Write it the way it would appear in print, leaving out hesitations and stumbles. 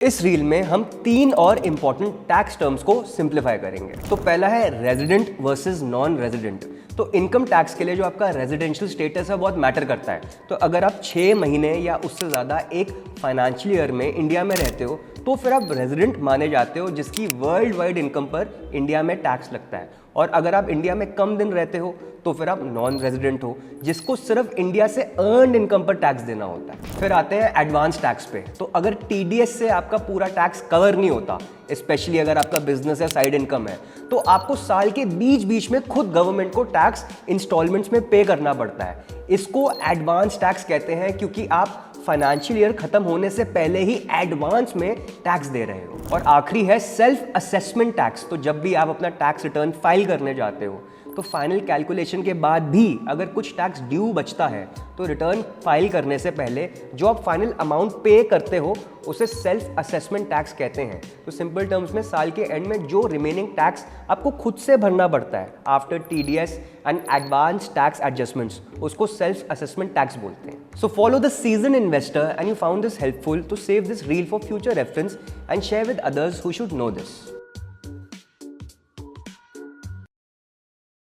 इस रील में हम 3 और इम्पॉर्टेंट टैक्स टर्म्स को सिंप्लीफाई करेंगे। तो पहला है रेजिडेंट वर्सेस नॉन रेजिडेंट। तो इनकम टैक्स के लिए जो आपका रेजिडेंशियल स्टेटस है बहुत मैटर करता है। तो अगर आप 6 महीने या उससे ज़्यादा एक फाइनेंशियल ईयर में इंडिया में रहते हो तो फिर आप रेजिडेंट माने जाते हो, जिसकी वर्ल्ड वाइड इनकम पर इंडिया में टैक्स लगता है। और अगर आप इंडिया में कम दिन रहते हो तो फिर आप नॉन रेजिडेंट हो, जिसको सिर्फ इंडिया से अर्नड इनकम पर टैक्स देना होता है। फिर आते हैं एडवांस टैक्स पे। तो अगर टीडीएस से आपका पूरा टैक्स कवर नहीं होता, स्पेशली अगर आपका बिजनेस या साइड इनकम है, तो आपको साल के बीच बीच में खुद गवर्नमेंट को टैक्स इंस्टॉलमेंट्स में पे करना पड़ता है। इसको एडवांस टैक्स कहते हैं, क्योंकि आप फाइनेंशियल ईयर खत्म होने से पहले ही एडवांस में टैक्स दे रहे हो। और आखिरी है सेल्फ असेसमेंट टैक्स। तो जब भी आप अपना टैक्स रिटर्न फाइल करने जाते हो तो फाइनल कैलकुलेशन के बाद भी अगर कुछ टैक्स ड्यू बचता है तो रिटर्न फाइल करने से पहले जो आप फाइनल अमाउंट पे करते हो उसे सेल्फ असेसमेंट टैक्स कहते हैं। तो सिंपल टर्म्स में साल के एंड में जो रिमेनिंग टैक्स आपको खुद से भरना पड़ता है after TDS and advance tax adjustments, उसको सेल्फ असेसमेंट टैक्स बोलते हैं। So follow the season investor and you found this helpful, तो save this reel for future reference and share with others who should know this.